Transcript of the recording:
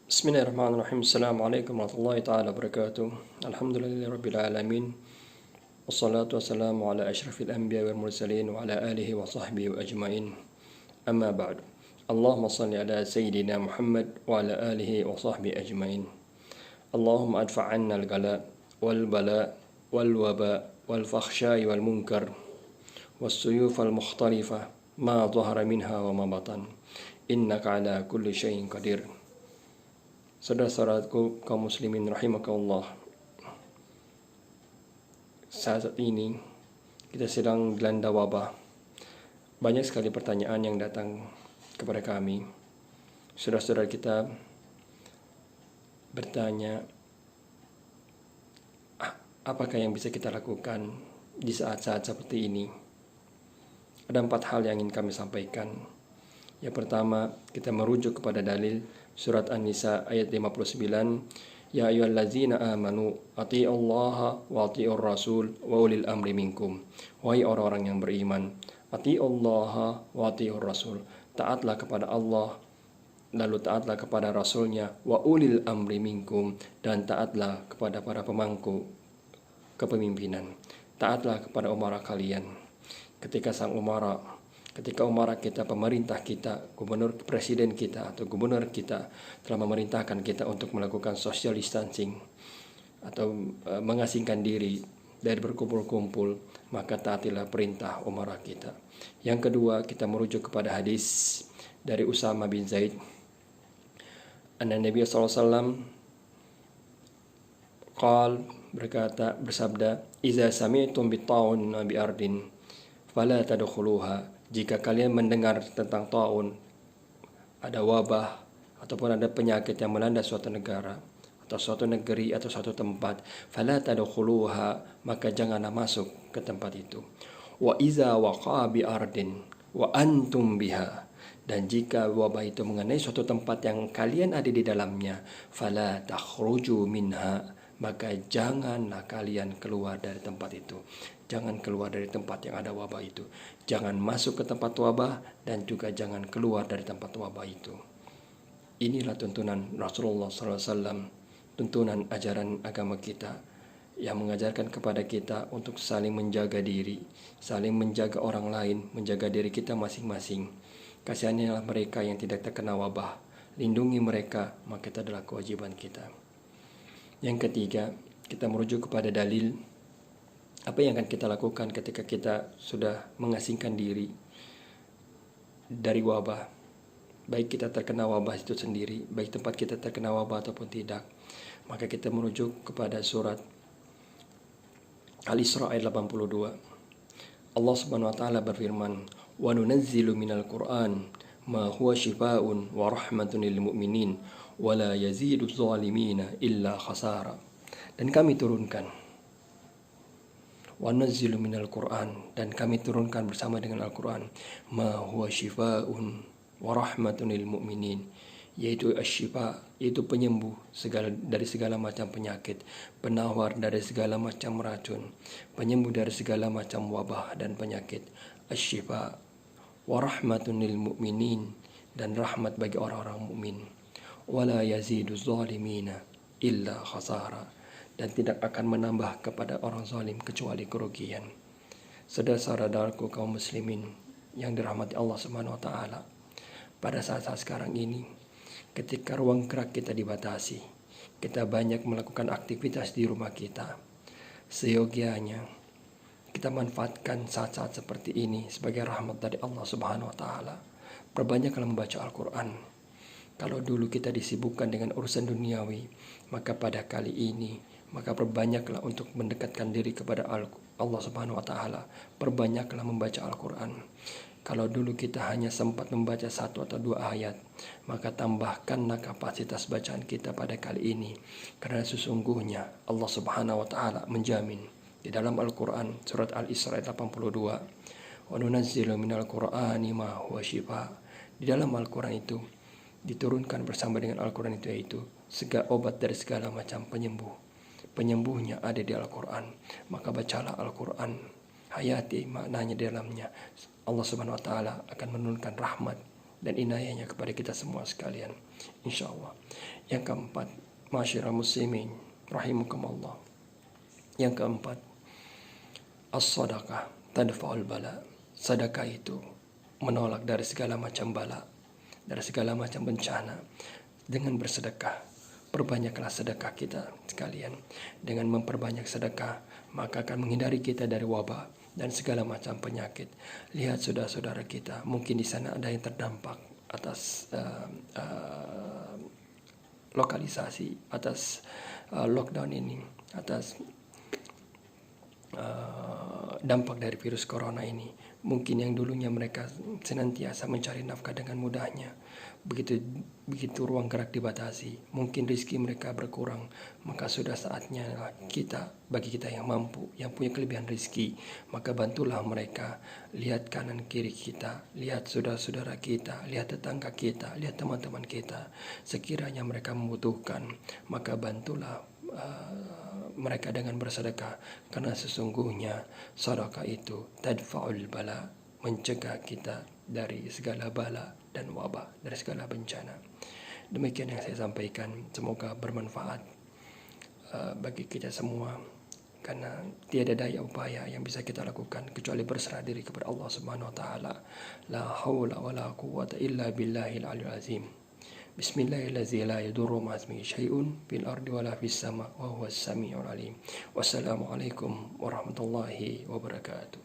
Bismillahirrahmanirrahim. Assalamualaikum warahmatullahi taala wabarakatuh. Alhamdulillahi rabbil alamin. Wassalatu wassalamu ala asyrafil anbiya wal mursalin wa ala alihi wa sahbihi wa ajmain. Amma ba'd. Allahumma salli ala sayyidina Muhammad wa ala alihi wa sahbihi ajmain. Allahumma adfa' 'anna al-ghala wal bala wal waba wal fakhsha'i wal munkar was suyuf al mukhtalifah ma dhahara minha wa ma batan. Innaka ala kulli syai'in qadir. Saudara-saudaraku kaum muslimin rahimakumullah, saat ini kita sedang dilanda wabah. Banyak sekali pertanyaan yang datang kepada kami. Saudara-saudara kita bertanya, apakah yang bisa kita lakukan di saat-saat seperti ini? Ada 4 hal yang ingin kami sampaikan. Yang pertama, kita merujuk kepada dalil Surat An-Nisa ayat 59, Ya ayyuhallazina amanu atiiullaha wa atiiur rasul wa ulil amri minkum. Wahai orang-orang yang beriman, atiiullaha wa atiiur rasul. Taatlah kepada Allah, lalu taatlah kepada Rasulnya, wa ulil amri minkum, dan taatlah kepada para pemangku kepemimpinan. Taatlah kepada umara kalian. Ketika umara kita, pemerintah kita, gubernur, presiden kita atau gubernur kita telah memerintahkan kita untuk melakukan social distancing atau mengasingkan diri dari berkumpul-kumpul, maka taatilah perintah umara kita. Yang kedua, kita merujuk kepada hadis dari Usama bin Zaid. Anna Nabi SAW bersabda, Iza sami'tum bitta'un bi ardin fala tadkhuluha. Jika kalian mendengar tentang taun, ada wabah ataupun ada penyakit yang melanda suatu negara atau suatu negeri atau suatu tempat, fala tadkhuluha, maka janganlah masuk ke tempat itu. Wa iza waqa'a bi ardin wa antum biha, dan jika wabah itu mengenai suatu tempat yang kalian ada di dalamnya, fala takhruju minha, maka janganlah kalian keluar dari tempat itu. Jangan keluar dari tempat yang ada wabah itu. Jangan masuk ke tempat wabah dan juga jangan keluar dari tempat wabah itu. Inilah tuntunan Rasulullah SAW, tuntunan ajaran agama kita yang mengajarkan kepada kita untuk saling menjaga diri, saling menjaga orang lain, menjaga diri kita masing-masing. Kasihanilah mereka yang tidak terkena wabah, lindungi mereka, maka itu adalah kewajiban kita. Yang ketiga, kita merujuk kepada dalil. Apa yang akan kita lakukan ketika kita sudah mengasingkan diri dari wabah? Baik kita terkena wabah itu sendiri, baik tempat kita terkena wabah ataupun tidak. Maka kita merujuk kepada surat Al-Isra ayat 82. Allah Subhanahu wa taala berfirman, "Wa nunazzilu minal Qur'an ma huwa shifaa'un wa rahmatun lil mu'minin wa la yazidu adh-dhalimina illa khasara." Dan kami turunkan wa nazzilu minal Qur'an, dan kami turunkan bersama dengan Al-Qur'an, ma huwa shifaa'un wa rahmatun lil mu'minin, yaitu asy-syifa, yaitu penyembuh dari segala macam penyakit, penawar dari segala macam racun, penyembuh dari segala macam wabah dan penyakit. Asy-syifa wa rahmatun lil mu'minin, dan rahmat bagi orang-orang mukmin. Wala yazidu zalimina illa khasara, dan tidak akan menambah kepada orang zalim kecuali kerugian. Saudara-saudaraku kaum muslimin yang dirahmati Allah Subhanahu wa taala, pada saat-saat sekarang ini, ketika ruang gerak kita dibatasi, kita banyak melakukan aktivitas di rumah kita, seyogianya kita manfaatkan saat-saat seperti ini sebagai rahmat dari Allah Subhanahu wa taala. Perbanyaklah membaca Al-Qur'an. Kalau dulu kita disibukkan dengan urusan duniawi, maka pada kali ini maka perbanyaklah untuk mendekatkan diri kepada Allah Subhanahu wa taala. Perbanyaklah membaca Al-Qur'an. Kalau dulu kita hanya sempat membaca 1 atau 2 ayat, maka tambahkanlah kapasitas bacaan kita pada kali ini. Karena sesungguhnya Allah Subhanahu wa taala menjamin di dalam Al-Qur'an surat Al-Isra 82, "Wa nunazzilu minal Qur'ani ma huwa shifaa." Di dalam Al-Qur'an itu diturunkan bersama dengan Al-Qur'an itu yaitu segala obat dari segala macam penyembuh. Penyembuhnya ada di Al-Quran. Maka bacalah Al-Quran, hayati maknanya di dalamnya. Allah Subhanahu wa taala akan menurunkan rahmat dan inayahnya kepada kita semua sekalian, insyaallah. Yang keempat, ma'asyiral muslimin rahimakumullah. Yang keempat, as-sadaqah tadfa'ul bala. Sedekah itu menolak dari segala macam bala, dari segala macam bencana. Dengan bersedekah, perbanyaklah sedekah kita sekalian. Dengan memperbanyak sedekah, maka akan menghindari kita dari wabah dan segala macam penyakit. Lihat saudara-saudara kita, mungkin di sana ada yang terdampak atas lokalisasi, atas lockdown ini, atas dampak dari virus corona ini. Mungkin yang dulunya mereka senantiasa mencari nafkah dengan mudahnya, begitu ruang gerak dibatasi, mungkin rezeki mereka berkurang. Maka sudah saatnya bagi kita yang mampu, yang punya kelebihan rezeki, maka bantulah mereka. Lihat kanan kiri kita, lihat saudara-saudara kita, lihat tetangga kita, lihat teman-teman kita. Sekiranya mereka membutuhkan, maka bantulah mereka dengan bersedekah, karena sesungguhnya sedekah itu tadfa'ul bala, mencegah kita dari segala bala dan wabah, dari segala bencana. Demikian yang saya sampaikan, semoga bermanfaat bagi kita semua, karena tiada daya upaya yang bisa kita lakukan kecuali berserah diri kepada Allah Subhanahu wa taala. La haula wala quwwata illa billahil aliyil azim. Bismillahirrahmanirrahim. La yadurru ma'a ismihi syai'un fil ardi wala fis sama' wa huwas samiul alim. Wassalamualaikum warahmatullahi wabarakatuh.